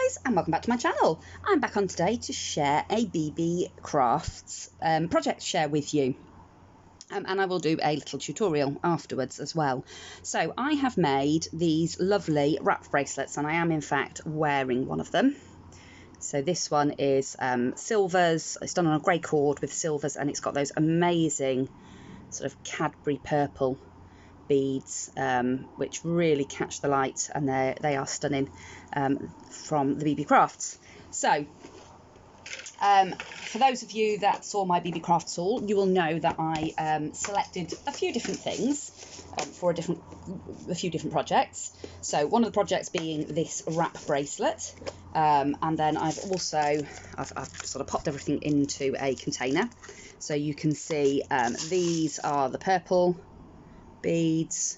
guys, and welcome back to my channel. I'm back on today to share a Beebeecraft project share with you. And I will do a little tutorial afterwards as well. So I have made these lovely wrap bracelets, and I am in fact wearing one of them. So this one is silvers. It's done on a grey cord with silvers, and it's got those amazing sort of Cadbury purple beads, which really catch the light, and they are stunning, from the Beebeecrafts. So for those of you that saw my Beebeecraft haul, you will know that I selected a few different things for a few different projects. So one of the projects being this wrap bracelet, and then I've sort of popped everything into a container. So you can see these are the purple beads,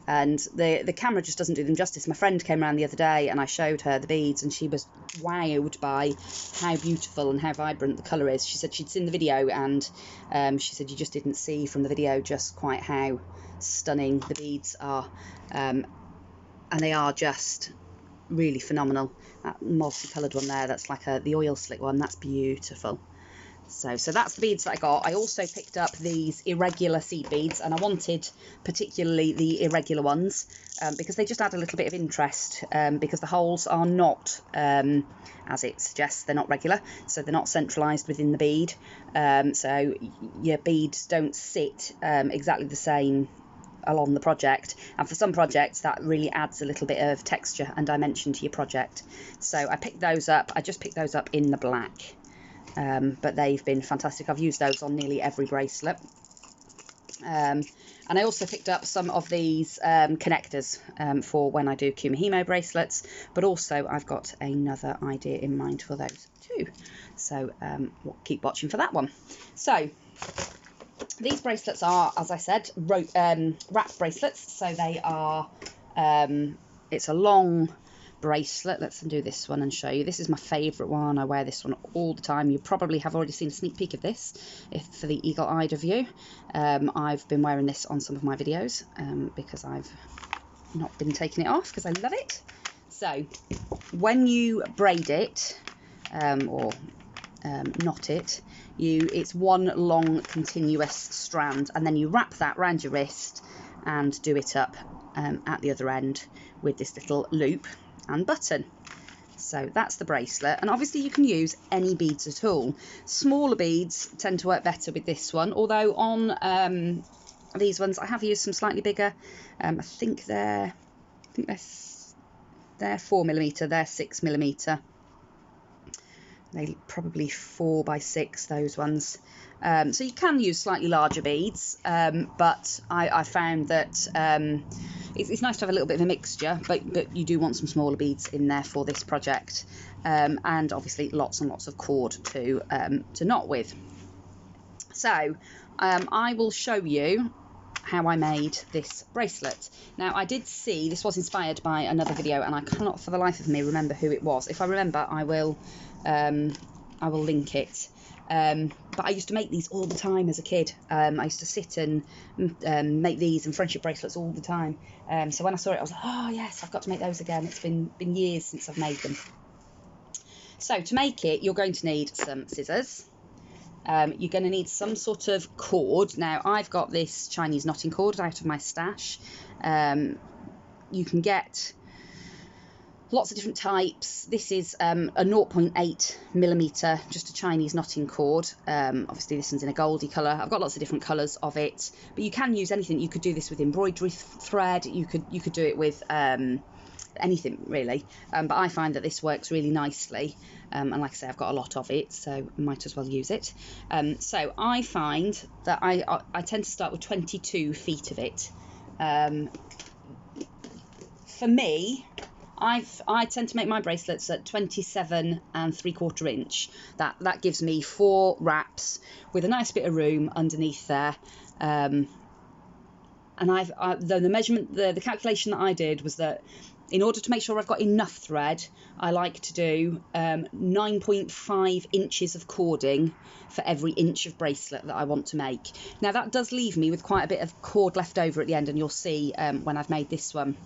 and the camera just doesn't do them justice. My friend came around the other day and I showed her the beads, and she was wowed by how beautiful and how vibrant the colour is. She said she'd seen the video, and she said you just didn't see from the video just quite how stunning the beads are, and they are just really phenomenal. That multicoloured one there, that's like the oil slick one, that's beautiful. So that's the beads that I got. I also picked up these irregular seed beads, and I wanted particularly the irregular ones because they just add a little bit of interest, because the holes are not, as it suggests, they're not regular, so they're not centralised within the bead. So your beads don't sit exactly the same along the project, and for some projects that really adds a little bit of texture and dimension to your project. So I picked those up. I just picked those up in the black. But they've been fantastic. I've used those on nearly every bracelet. And I also picked up some of these connectors for when I do Kumihimo bracelets, but also I've got another idea in mind for those too. So keep watching for that one. So these bracelets are, as I said, wrap bracelets. So they are, it's a long bracelet. Let's undo this one and show you. This is my favourite one. I wear this one all the time. You probably have already seen a sneak peek of this for the eagle-eyed of you. I've been wearing this on some of my videos because I've not been taking it off because I love it. So when you braid it or knot it, it's one long continuous strand, and then you wrap that around your wrist and do it up at the other end with this little loop and button. So that's the bracelet, and obviously you can use any beads at all. Smaller beads tend to work better with this one, although on these ones I have used some slightly bigger. I think they're 4mm, they're 6mm. They probably 4 by 6, those ones. So you can use slightly larger beads, but I found that it's nice to have a little bit of a mixture, but you do want some smaller beads in there for this project, and obviously lots and lots of cord to knot with. So I will show you how I made this bracelet. Now I did see this was inspired by another video, and I cannot for the life of me remember who it was. If I remember, I will link it. But I used to make these all the time as a kid. I used to sit and make these and friendship bracelets all the time. So when I saw it, I was like, oh yes, I've got to make those again. It's been years since I've made them. So to make it, you're going to need some scissors. You're going to need some sort of cord. Now I've got this Chinese knotting cord out of my stash. You can get lots of different types. This is a 0.8mm, just a Chinese knotting cord. Obviously this one's in a goldy colour. I've got lots of different colours of it, but you can use anything. You could do this with embroidery thread. You could do it with anything really, but I find that this works really nicely, and like I say, I've got a lot of it, so might as well use it. So I find that I tend to start with 22 feet of it. For me, I tend to make my bracelets at 27 3/4 inch. That gives me 4 wraps with a nice bit of room underneath there. And the measurement, the calculation that I did was that in order to make sure I've got enough thread, I like to do 9.5 inches of cording for every inch of bracelet that I want to make. Now that does leave me with quite a bit of cord left over at the end, and you'll see when I've made this one.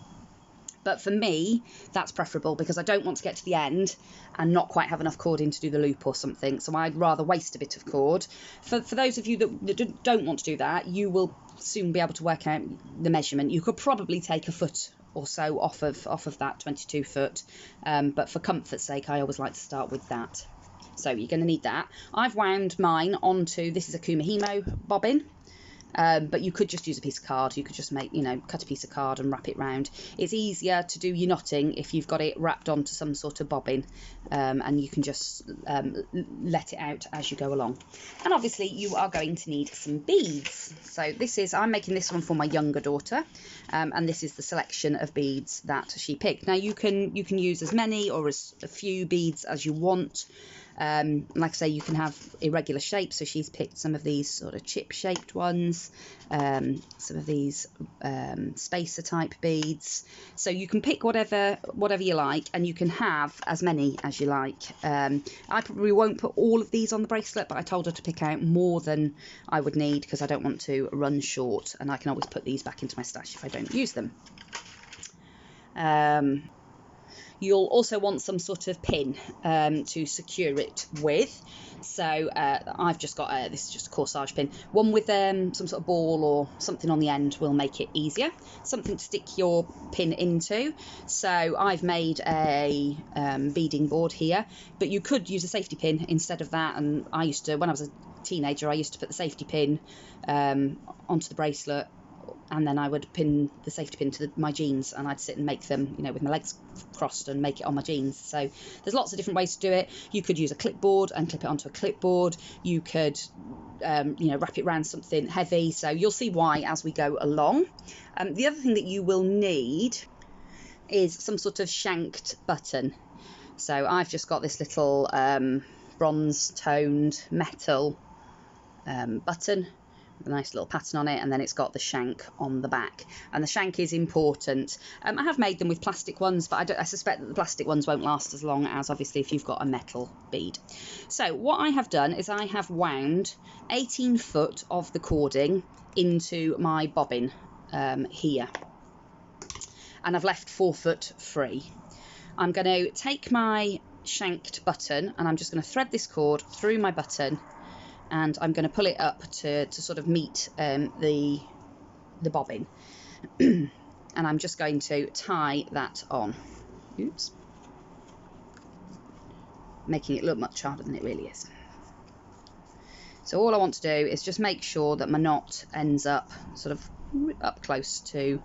But for me, that's preferable because I don't want to get to the end and not quite have enough cord in to do the loop or something. So I'd rather waste a bit of cord. For those of you that don't want to do that, you will soon be able to work out the measurement. You could probably take a foot or so off of that 22 foot. But for comfort's sake, I always like to start with that. So you're going to need that. I've wound mine onto, this is a Kumihimo bobbin. But you could just use a piece of card. You could just make, cut a piece of card and wrap it round. It's easier to do your knotting if you've got it wrapped onto some sort of bobbin, and you can just let it out as you go along. And obviously you are going to need some beads. So I'm making this one for my younger daughter, and this is the selection of beads that she picked. Now you can use as many or as a few beads as you want. Like I say, you can have irregular shapes, so she's picked some of these sort of chip shaped ones, some of these spacer type beads, so you can pick whatever you like, and you can have as many as you like. I probably won't put all of these on the bracelet, but I told her to pick out more than I would need because I don't want to run short, and I can always put these back into my stash if I don't use them. You'll also want some sort of pin to secure it with. So I've just got this is just a corsage pin. One with some sort of ball or something on the end will make it easier. Something to stick your pin into. So I've made a beading board here, but you could use a safety pin instead of that. And I used to, when I was a teenager, I used to put the safety pin onto the bracelet, and then I would pin the safety pin to my jeans, and I'd sit and make them, with my legs crossed and make it on my jeans. So there's lots of different ways to do it. You could use a clipboard and clip it onto a clipboard. You could, wrap it around something heavy. So you'll see why as we go along. The other thing that you will need is some sort of shanked button. So I've just got this little bronze toned metal button with a nice little pattern on it, and then it's got the shank on the back, and the shank is important. I have made them with plastic ones, but I suspect that the plastic ones won't last as long as obviously if you've got a metal bead. So what I have done is I have wound 18 foot of the cording into my bobbin here, and I've left 4 foot free. I'm going to take my shanked button and I'm just going to thread this cord through my button, and I'm going to pull it up to sort of meet the bobbin. And I'm just going to tie that on. Oops. Making it look much harder than it really is. So all I want to do is just make sure that my knot ends up sort of up close to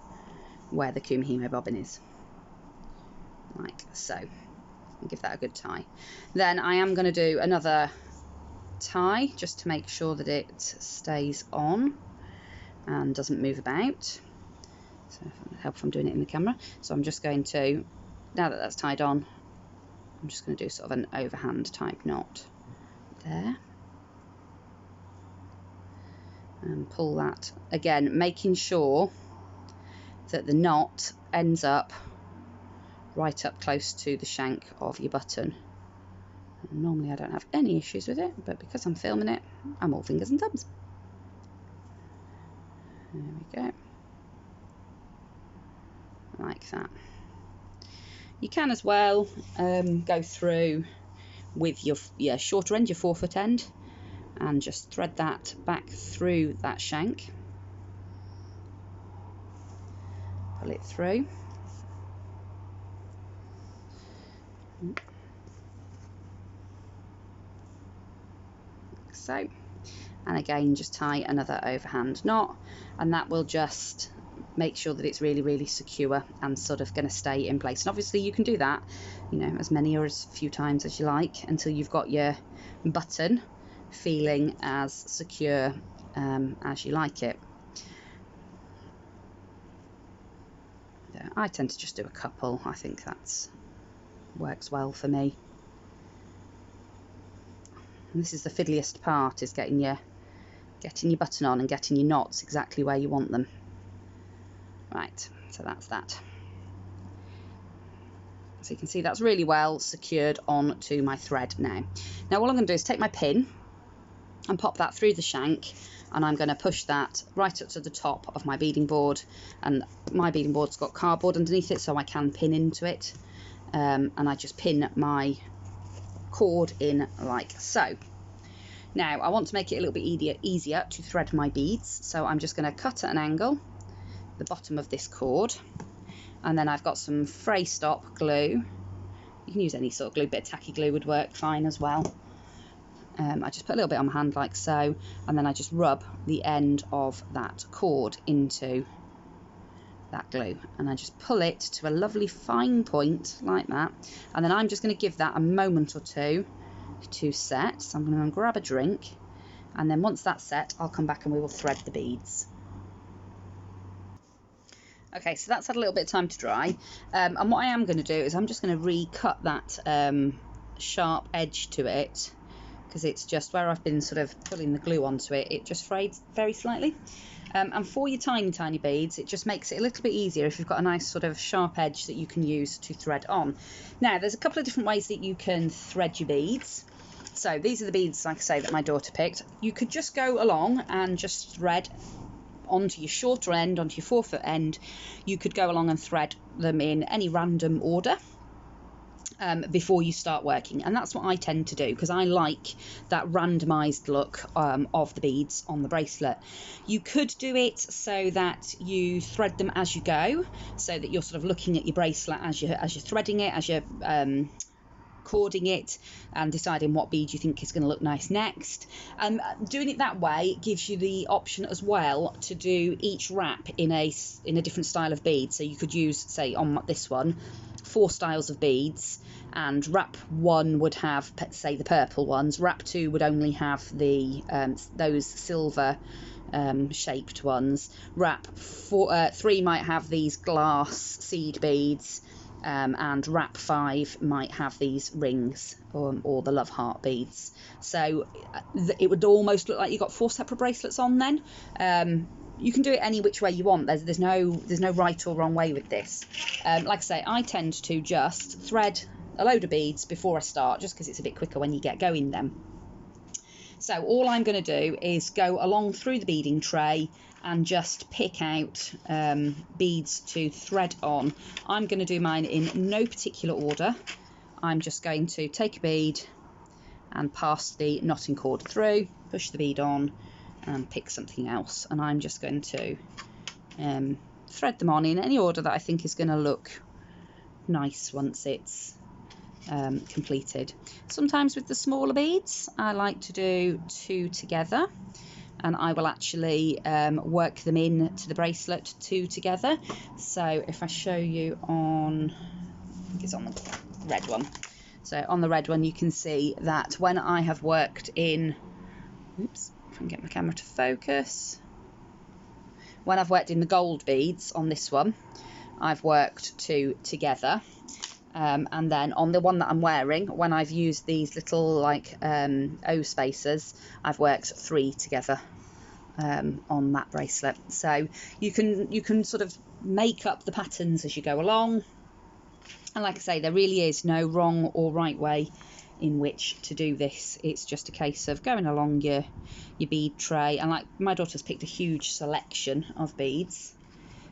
where the Kumihimo bobbin is. Like so. And give that a good tie. Then I am going to do another tie just to make sure that it stays on and doesn't move about. So help if I'm doing it in the camera. So I'm just going to, now that that's tied on, I'm just going to do sort of an overhand type knot there, and pull that again, making sure that the knot ends up right up close to the shank of your button. Normally I don't have any issues with it, but because I'm filming it, I'm all fingers and thumbs. There we go. Like that. You can as well go through with your shorter end, your 4 foot end, and just thread that back through that shank. Pull it through. So, and again just tie another overhand knot, and that will just make sure that it's really secure and sort of going to stay in place. And obviously you can do that, as many or as few times as you like until you've got your button feeling as secure as you like it. I tend to just do a couple. I think that's works well for me. And this is the fiddliest part, is getting your button on and getting your knots exactly where you want them. Right, so that's that. So you can see that's really well secured onto my thread now. Now what I'm going to do is take my pin and pop that through the shank and I'm going to push that right up to the top of my beading board, and my beading board's got cardboard underneath it so I can pin into it, and I just pin my cord in like so. Now I want to make it a little bit easier to thread my beads, so I'm just going to cut at an angle the bottom of this cord, and then I've got some fray stop glue. You can use any sort of glue, bit of tacky glue would work fine as well. I just put a little bit on my hand like so, and then I just rub the end of that cord into that glue, and I just pull it to a lovely fine point like that, and then I'm just going to give that a moment or two to set. So I'm going to grab a drink, and then once that's set I'll come back and we will thread the beads. Okay, so that's had a little bit of time to dry, and what I am going to do is I'm just going to recut that sharp edge to it, because it's just where I've been sort of pulling the glue onto it, it just frayed very slightly. And for your tiny beads, it just makes it a little bit easier if you've got a nice sort of sharp edge that you can use to thread on. Now, there's a couple of different ways that you can thread your beads. So these are the beads, like I say, that my daughter picked. You could just go along and just thread onto your shorter end, onto your forefoot end. You could go along and thread them in any random order before you start working, and that's what I tend to do because I like that randomized look of the beads on the bracelet. You could do it so that you thread them as you go, so that you're sort of looking at your bracelet as you're threading it, as you're cording it, and deciding what bead you think is going to look nice next. Doing it that way gives you the option as well to do each wrap in a different style of bead. So you could use, say on this one, 4 styles of beads, and wrap 1 would have, say, the purple ones, wrap 2 would only have the those silver shaped ones, wrap 3 might have these glass seed beads, and wrap 5 might have these rings or the love heart beads. So it would almost look like you've got 4 separate bracelets on then. You can do it any which way you want. There's no right or wrong way with this. Like I say, I tend to just thread a load of beads before I start, just because it's a bit quicker when you get going then. So all I'm going to do is go along through the beading tray and just pick out beads to thread on. I'm going to do mine in no particular order. I'm just going to take a bead and pass the knotting cord through, push the bead on, and pick something else, and I'm just going to thread them on in any order that I think is going to look nice once it's completed. Sometimes with the smaller beads I like to do 2 together, and I will actually work them in to the bracelet 2 together. So if I show you on, I think it's on the red one, so on the red one you can see that when I have worked in, oops, if I can get my camera to focus, when I've worked in the gold beads on this one, I've worked 2 together, and then on the one that I'm wearing, when I've used these little like O spacers, I've worked 3 together on that bracelet. So you can sort of make up the patterns as you go along, and like I say, there really is no wrong or right way in which to do this. It's just a case of going along your bead tray, and like my daughter's picked a huge selection of beads.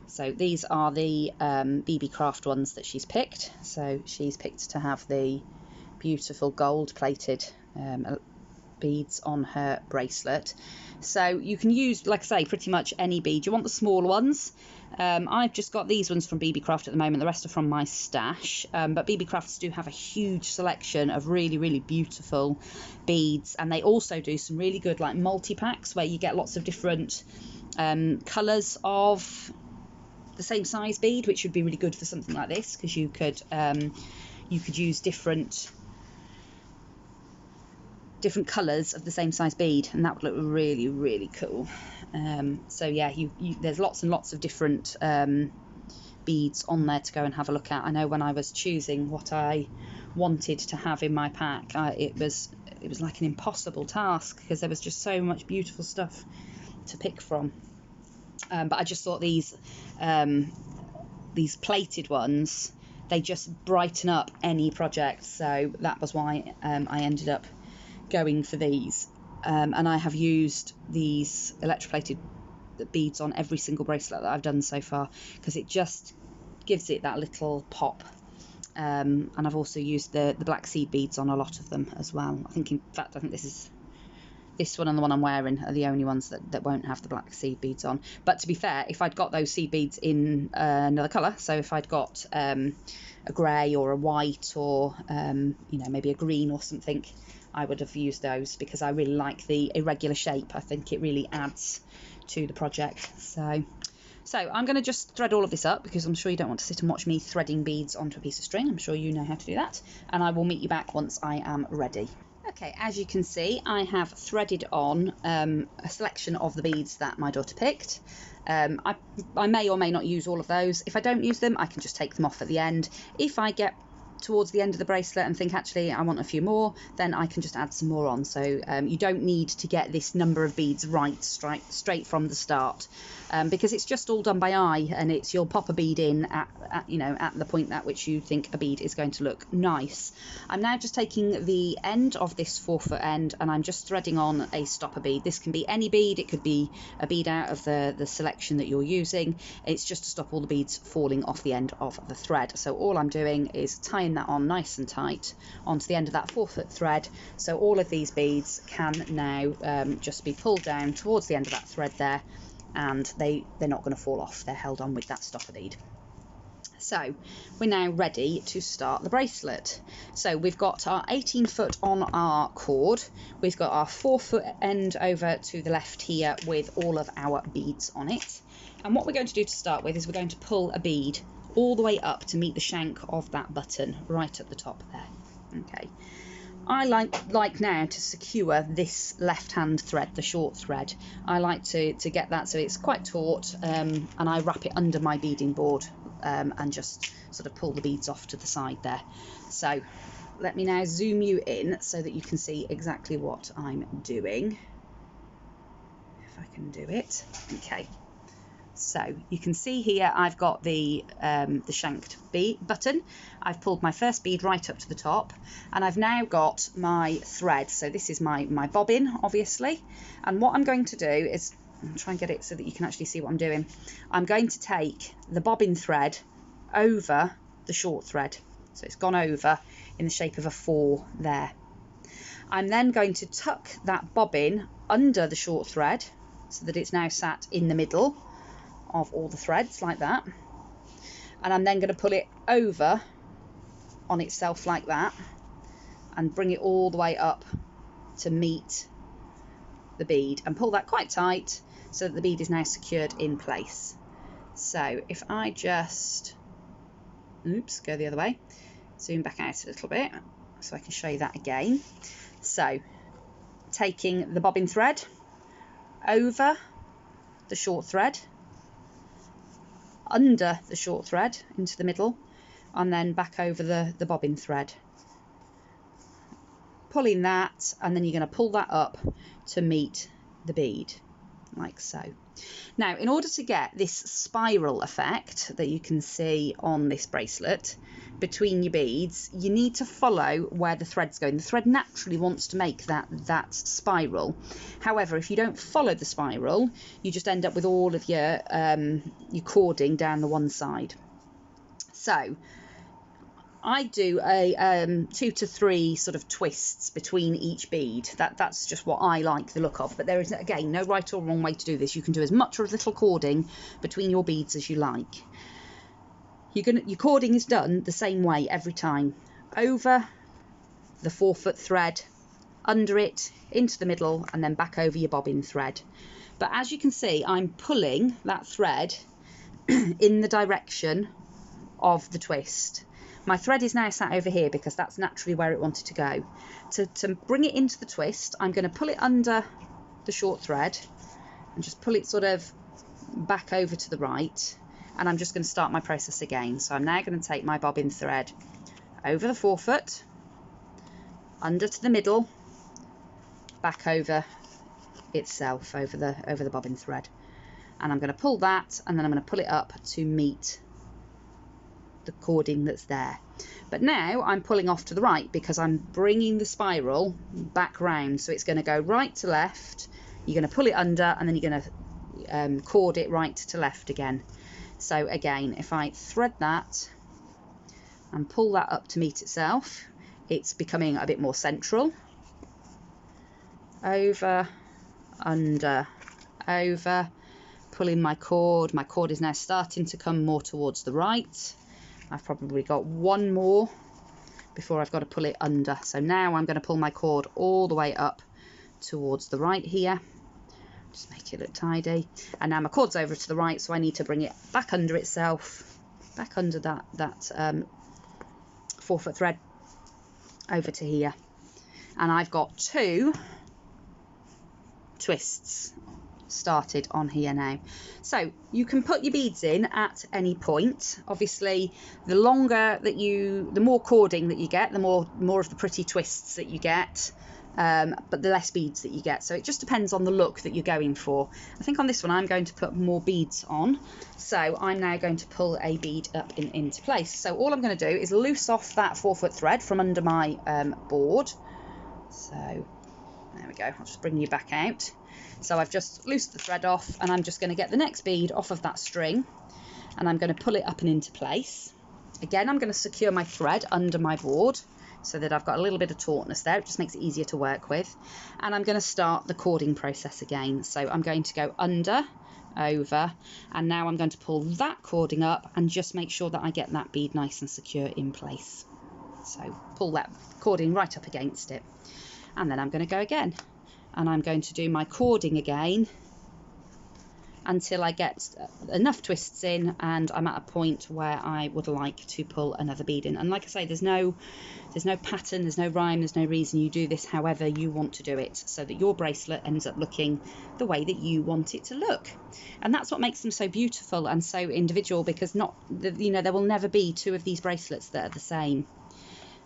So these are the Beebeecraft ones that she's picked. So she's picked to have the beautiful gold plated beads on her bracelet. So you can use, like I say, pretty much any bead. You want the small ones. I've just got these ones from Beebeecraft at the moment. The rest are from my stash. But Beebeecrafts do have a huge selection of really, really beautiful beads. And they also do some really good like multi-packs where you get lots of different colours of the same size bead, which would be really good for something like this, because you could use different colours of the same size bead, and that would look really, really cool. So yeah, there's lots and lots of different beads on there to go and have a look at. I know when I was choosing what I wanted to have in my pack, it was like an impossible task, because there was just so much beautiful stuff to pick from. But I just thought these plated ones, they just brighten up any project, so that was why I ended up going for these. and I have used these electroplated beads on every single bracelet that I've done so far, because it just gives it that little pop. And I've also used the black seed beads on a lot of them as well. I think, in fact, I think this one and the one I'm wearing are the only ones that won't have the black seed beads on. But to be fair, if I'd got those seed beads in another colour, so if I'd got a grey or a white or you know, maybe a green or something, I would have used those, because I really like the irregular shape. I think it really adds to the project. So I'm going to just thread all of this up, because I'm sure you don't want to sit and watch me threading beads onto a piece of string. I'm sure you know how to do that, and I will meet you back once I am ready. Okay, as you can see, I have threaded on a selection of the beads that my daughter picked. I may or may not use all of those. If I don't use them, I can just take them off at the end. If I get towards the end of the bracelet and think, actually, I want a few more, then I can just add some more on. So you don't need to get this number of beads right straight from the start, because it's just all done by eye, and it's, you'll pop a bead in at you know, at the point at which you think a bead is going to look nice. I'm now just taking the end of this 4-foot end, and I'm just threading on a stopper bead. This can be any bead, it could be a bead out of the selection that you're using. It's just to stop all the beads falling off the end of the thread. So all I'm doing is tying that on nice and tight onto the end of that 4-foot thread, so all of these beads can now just be pulled down towards the end of that thread there, and they're not going to fall off. They're held on with that stopper bead. So we're now ready to start the bracelet. So we've got our 18-foot on our cord, we've got our 4-foot end over to the left here with all of our beads on it, and what we're going to do to start with is we're going to pull a bead all the way up to meet the shank of that button right at the top there. Okay, I like now to secure this left hand thread, the short thread. I like to get that so it's quite taut, and I wrap it under my beading board and just sort of pull the beads off to the side there. So let me now zoom you in so that you can see exactly what I'm doing, if I can do it. Okay, so you can see here I've got the shanked bead button. I've pulled my first bead right up to the top, and I've now got my thread. So this is my bobbin, obviously, and what I'm going to do is, I'll try and get it so that you can actually see what I'm doing. I'm going to take the bobbin thread over the short thread, so it's gone over in the shape of a 4 there. I'm then going to tuck that bobbin under the short thread so that it's now sat in the middle of all the threads like that, and I'm then going to pull it over on itself like that and bring it all the way up to meet the bead, and pull that quite tight so that the bead is now secured in place. So if I just go the other way, zoom back out a little bit so I can show you that again. So taking the bobbin thread over the short thread, under the short thread into the middle, and then back over the bobbin thread, pulling that, and then you're going to pull that up to meet the bead like so. Now, in order to get this spiral effect that you can see on this bracelet between your beads, you need to follow where the thread's going. The thread naturally wants to make that spiral. However, if you don't follow the spiral, you just end up with all of your cording down the one side. So I do a 2 to 3 sort of twists between each bead. That's just what I like the look of. But there is, again, no right or wrong way to do this. You can do as much or as little cording between your beads as you like. Your cording is done the same way every time. Over the 4-foot thread, under it, into the middle, and then back over your bobbin thread. But as you can see, I'm pulling that thread in the direction of the twist. My thread is now sat over here because that's naturally where it wanted to go. To bring it into the twist, I'm going to pull it under the short thread and just pull it sort of back over to the right, and I'm just going to start my process again. So I'm now going to take my bobbin thread over the 4-foot, under to the middle, back over itself, over the bobbin thread, and I'm going to pull that, and then I'm going to pull it up to meet the cording that's there. But now I'm pulling off to the right because I'm bringing the spiral back round. So it's going to go right to left, you're going to pull it under, and then you're going to cord it right to left again. So again, if I thread that and pull that up to meet itself, it's becoming a bit more central. Over, under, over, pulling my cord. My cord is now starting to come more towards the right. I've probably got one more before I've got to pull it under. So now I'm going to pull my cord all the way up towards the right here. Just make it look tidy. And now my cord's over to the right, so I need to bring it back under itself, back under that 4-foot thread over to here. And I've got 2 twists started on here now. So you can put your beads in at any point. Obviously, the longer that the more cording that you get, the more of the pretty twists that you get, but the less beads that you get. So it just depends on the look that you're going for. I think on this one I'm going to put more beads on, so I'm now going to pull a bead up into place. So all I'm going to do is loose off that 4-foot thread from under my board. So there we go, I'll just bring you back out. So I've just loosed the thread off, and I'm just going to get the next bead off of that string, and I'm going to pull it up and into place. Again, I'm going to secure my thread under my board so that I've got a little bit of tautness there. It just makes it easier to work with. And I'm going to start the cording process again. So I'm going to go under, over, and now I'm going to pull that cording up and just make sure that I get that bead nice and secure in place. So pull that cording right up against it, and then I'm going to go again. And I'm going to do my cording again until I get enough twists in and I'm at a point where I would like to pull another bead in. And like I say, there's no pattern, there's no rhyme, there's no reason. You do this however you want to do it, so that your bracelet ends up looking the way that you want it to look. And that's what makes them so beautiful and so individual, because there will never be 2 of these bracelets that are the same.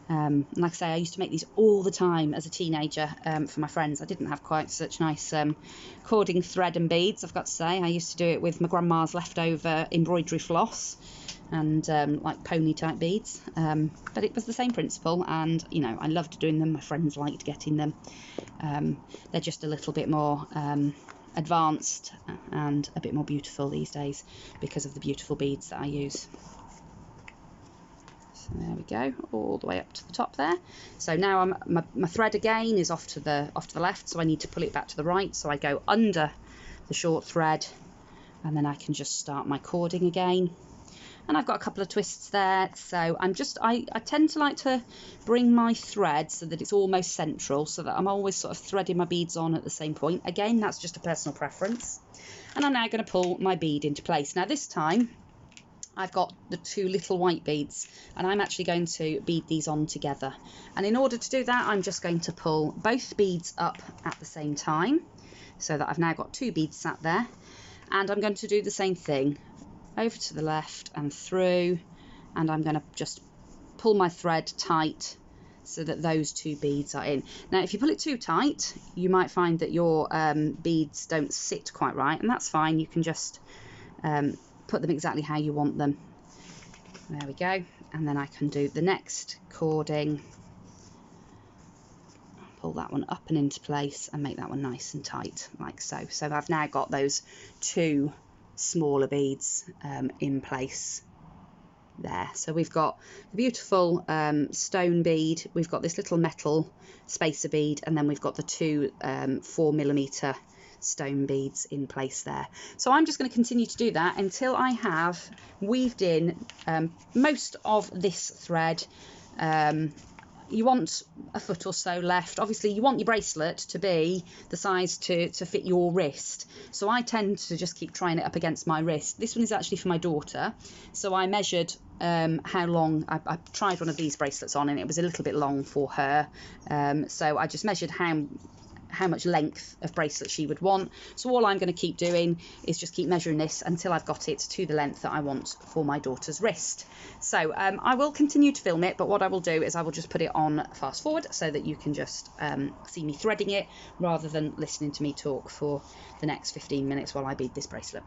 Like I say, I used to make these all the time as a teenager for my friends. I didn't have quite such nice cording thread and beads, I've got to say. I used to do it with my grandma's leftover embroidery floss and like pony type beads, but it was the same principle, and I loved doing them. My friends liked getting them. They're just a little bit more advanced and a bit more beautiful these days because of the beautiful beads that I use. So there we go, all the way up to the top there. So now my thread again is off to the left, so I need to pull it back to the right. So I go under the short thread, and then I can just start my cording again. And I've got a couple of twists there, so I tend to like to bring my thread so that it's almost central, so that I'm always sort of threading my beads on at the same point. Again, that's just a personal preference. And I'm now going to pull my bead into place. Now this time I've got the 2 little white beads, and I'm actually going to bead these on together. And in order to do that, I'm just going to pull both beads up at the same time, so that I've now got 2 beads sat there. And I'm going to do the same thing, over to the left and through, and I'm going to just pull my thread tight so that those 2 beads are in. Now, if you pull it too tight, you might find that your beads don't sit quite right, and that's fine. You can just put them exactly how you want them. There we go. And then I can do the next cording, pull that one up and into place, and make that one nice and tight like so. So I've now got those 2 smaller beads in place there. So we've got the beautiful stone bead, we've got this little metal spacer bead, and then we've got the 2 4mm stone beads in place there. So I'm just going to continue to do that until I have weaved in most of this thread. You want a foot or so left. Obviously you want your bracelet to be the size to fit your wrist, so I tend to just keep trying it up against my wrist. This one is actually for my daughter, so I measured how long. I tried one of these bracelets on and it was a little bit long for her, so I just measured how much length of bracelet she would want. So all I'm going to keep doing is just keep measuring this until I've got it to the length that I want for my daughter's wrist. So I will continue to film it, but what I will do is I will just put it on fast forward so that you can just see me threading it rather than listening to me talk for the next 15 minutes while I bead this bracelet.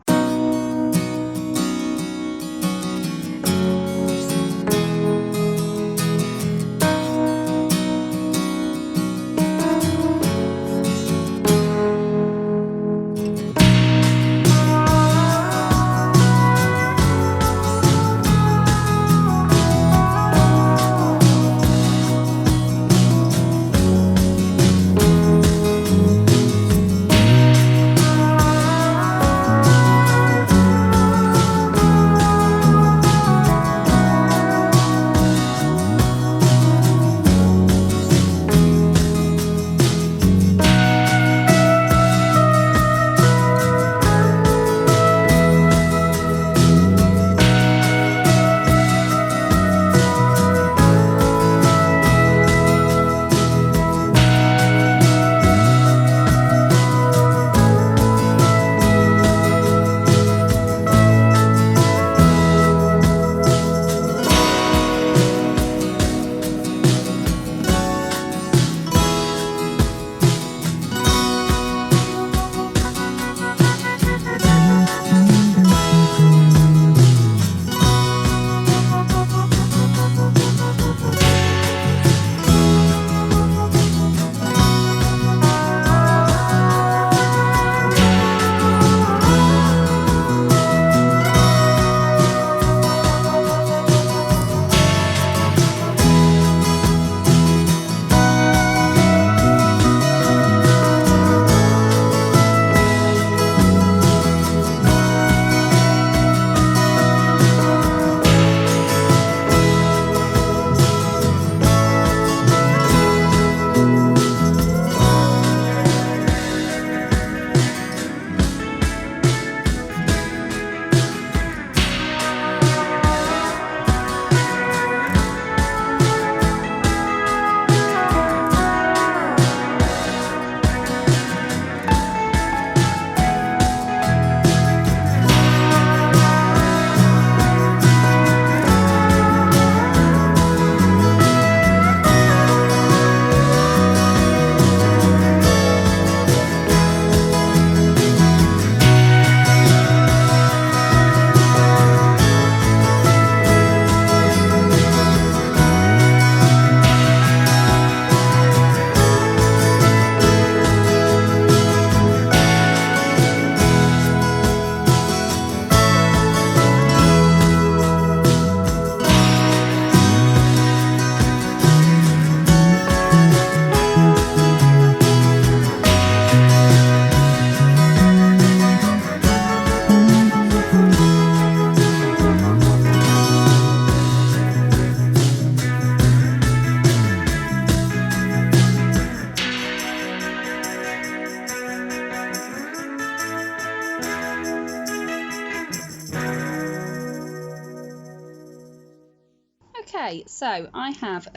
Okay, so I have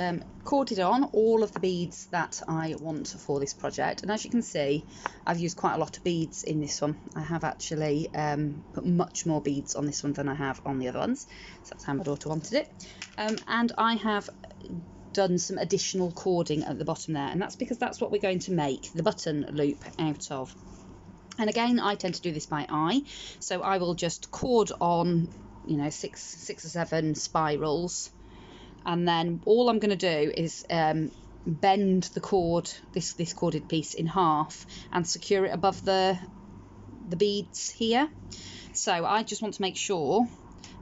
corded on all of the beads that I want for this project, and as you can see, I've used quite a lot of beads in this one. I have actually put much more beads on this one than I have on the other ones, so that's how my daughter wanted it. And I have done some additional cording at the bottom there, and that's because that's what we're going to make the button loop out of. And again, I tend to do this by eye, so I will just cord on, you know, six or seven spirals, and then all I'm going to do is bend the cord, this corded piece, in half and secure it above the beads here. So I just want to make sure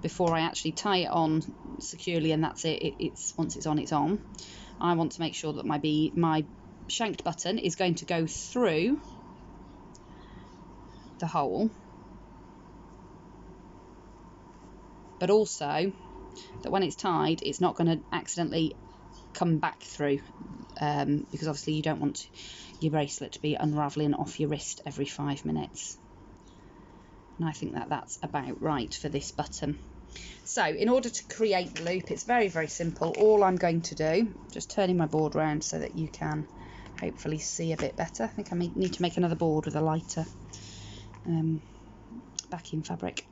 before I actually tie it on securely, and that's it, it's once it's on, I want to make sure that my shanked button is going to go through the hole, but also that when it's tied, it's not going to accidentally come back through, because obviously you don't want your bracelet to be unravelling off your wrist every 5 minutes. And I think that that's about right for this button. So in order to create the loop, it's very, very simple. All I'm going to do, just turning my board around so that you can hopefully see a bit better. I think I need to make another board with a lighter backing fabric.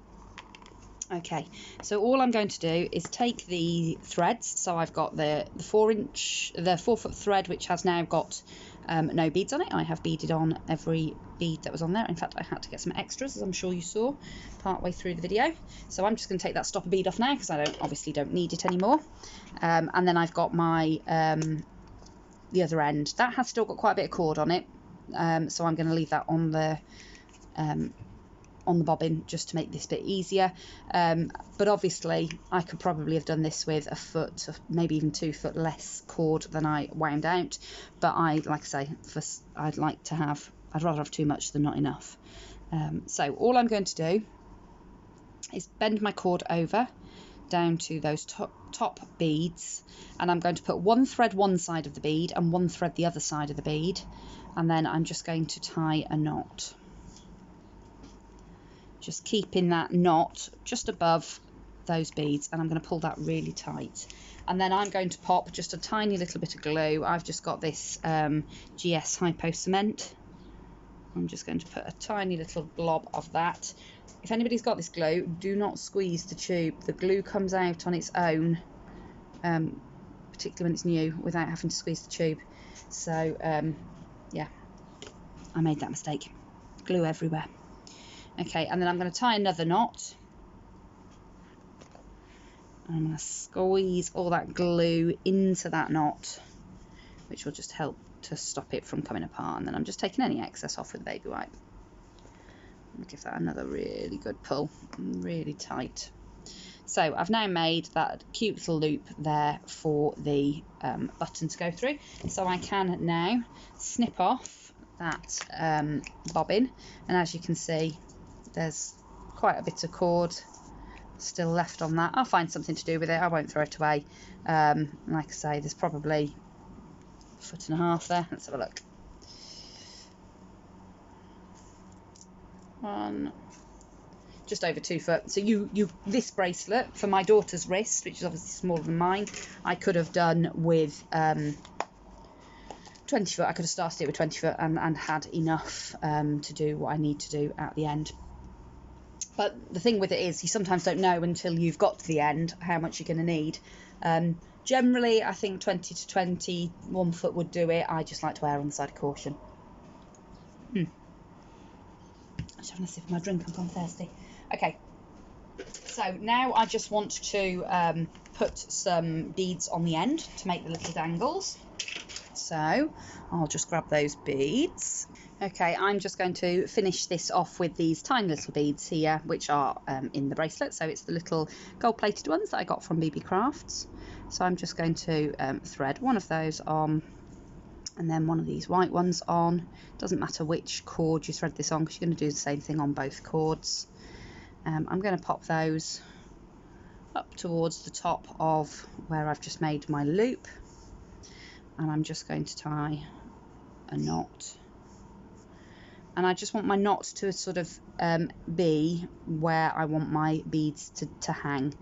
Okay, so all I'm going to do is take the threads. So I've got the 4-foot thread, which has now got no beads on it. I have beaded on every bead that was on there. In fact, I had to get some extras, as I'm sure you saw part way through the video. So I'm just going to take that stopper bead off now, because I obviously don't need it anymore. And then I've got my the other end that has still got quite a bit of cord on it, so I'm going to leave that on the bobbin just to make this bit easier, but obviously I could probably have done this with a foot, maybe even 2 foot less cord than I wound out, but like I say, I'd rather have too much than not enough. So all I'm going to do is bend my cord over down to those top beads, and I'm going to put one thread one side of the bead and one thread the other side of the bead, and then I'm just going to tie a knot, just keeping that knot just above those beads, and I'm going to pull that really tight. And then I'm going to pop just a tiny little bit of glue. I've just got this GS Hypo Cement. I'm just going to put a tiny little blob of that. If anybody's got this glue, do not squeeze the tube. The glue comes out on its own, particularly when it's new, without having to squeeze the tube. So yeah, I made that mistake. Glue everywhere. Okay, and then I'm going to tie another knot. I'm going to squeeze all that glue into that knot, which will just help to stop it from coming apart. And then I'm just taking any excess off with a baby wipe. And give that another really good pull, really tight. So I've now made that cute little loop there for the button to go through. So I can now snip off that bobbin, and as you can see, there's quite a bit of cord still left on that. I'll find something to do with it. I won't throw it away. Like I say, there's probably 1.5 foot there. Let's have a look. Just over 2 foot. So this bracelet for my daughter's wrist, which is obviously smaller than mine, I could have done with 20 foot. I could have started it with 20 foot and had enough to do what I need to do at the end. But the thing with it is, you sometimes don't know until you've got to the end how much you're going to need. Generally, I think 20 to 21 foot would do it. I just like to err on the side of caution. Just having a sip of my drink, I'm gone thirsty. Okay, so now I just want to put some beads on the end to make the little dangles. So I'll just grab those beads. Okay, I'm just going to finish this off with these tiny little beads here, which are in the bracelet. So it's the little gold-plated ones that I got from Beebeecraft. So I'm just going to thread one of those on, and then one of these white ones on. Doesn't matter which cord you thread this on, because you're going to do the same thing on both cords. I'm going to pop those up towards the top of where I've just made my loop, and I'm just going to tie a knot. And I just want my knot to sort of be where I want my beads to hang.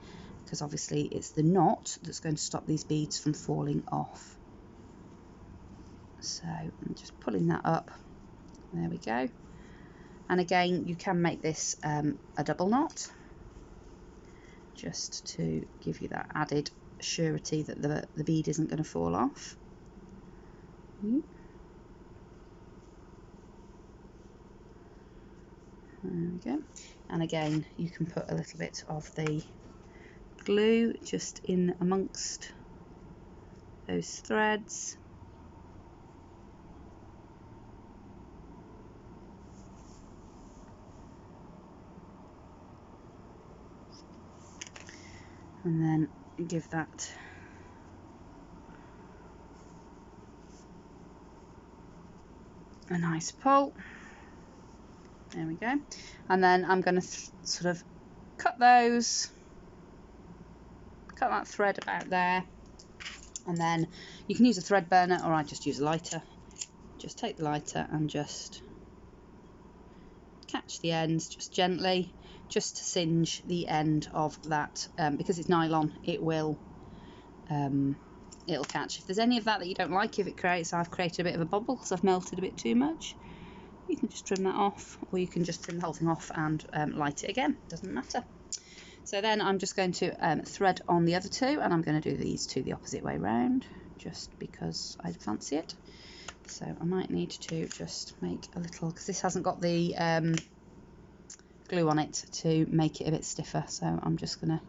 because obviously it's the knot that's going to stop these beads from falling off. So I'm just pulling that up. There we go. And again, you can make this a double knot, just to give you that added surety that the bead isn't going to fall off. There we go. And again, you can put a little bit of the glue just in amongst those threads. And then give that a nice pull. There we go. And then I'm going to sort of cut that thread about there, and then you can use a thread burner, or I just use a lighter. Just take the lighter and just catch the ends just gently, just to singe the end of that, because it's nylon, it'll catch. If there's any of that you don't like, if it creates, I've created a bit of a bubble because I've melted a bit too much, you can just trim that off, or you can just trim the whole thing off and light it again, doesn't matter. So then I'm just going to thread on the other two, and I'm going to do these two the opposite way round, just because I fancy it. So I might need to just make a little, because this hasn't got the glue on it to make it a bit stiffer, so I'm just going to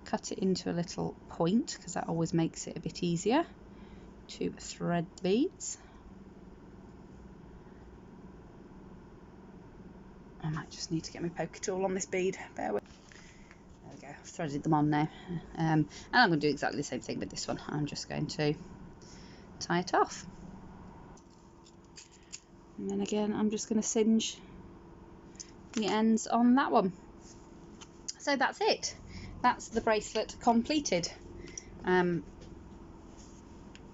cut it into a little point, because that always makes it a bit easier to thread the beads. I might just need to get my poker tool on this bead, bear with. There we go, I've threaded them on now, and I'm going to do exactly the same thing with this one. I'm just going to tie it off, and then again I'm just going to singe the ends on that one. So that's it, that's the bracelet completed,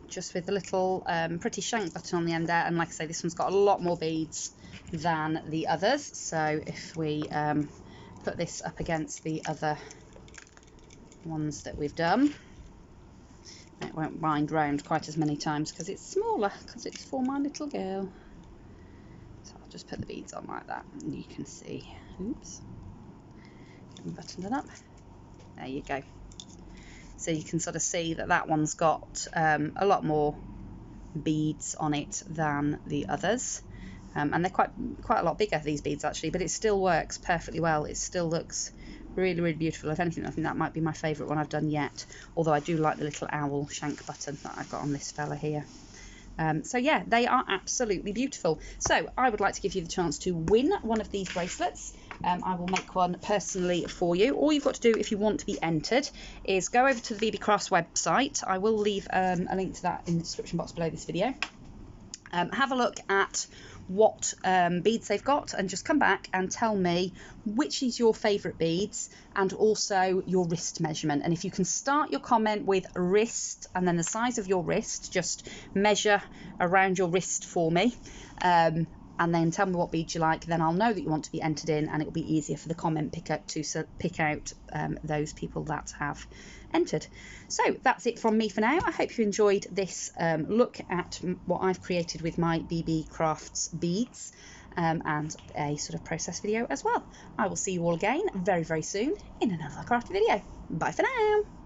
just with the little pretty shank button on the end there. And like I say, this one's got a lot more beads than the others, so if we put this up against the other ones that we've done, it won't wind round quite as many times because it's smaller, because it's for my little girl. So I'll just put the beads on like that, and you can see, oops, get them buttoned up, there you go. So you can sort of see that that one's got a lot more beads on it than the others, and they're quite a lot bigger, these beads actually, but it still works perfectly well. It still looks really, really beautiful. If anything, I think that might be my favourite one I've done yet, although I do like the little owl shank button that I've got on this fella here. So yeah, they are absolutely beautiful. So I would like to give you the chance to win one of these bracelets. I will make one personally for you. All you've got to do if you want to be entered is go over to the Beebeecraft website. I will leave a link to that in the description box below this video. Have a look at what beads they've got, and just come back and tell me which is your favourite beads, and also your wrist measurement. And if you can start your comment with wrist and then the size of your wrist, just measure around your wrist for me, and then tell me what beads you like, then I'll know that you want to be entered in, and it will be easier for the comment picker to pick out those people that have entered. So that's it from me for now. I hope you enjoyed this look at what I've created with my Beebeecraft's beads, and a sort of process video as well. I will see you all again very, very soon in another crafty video. Bye for now.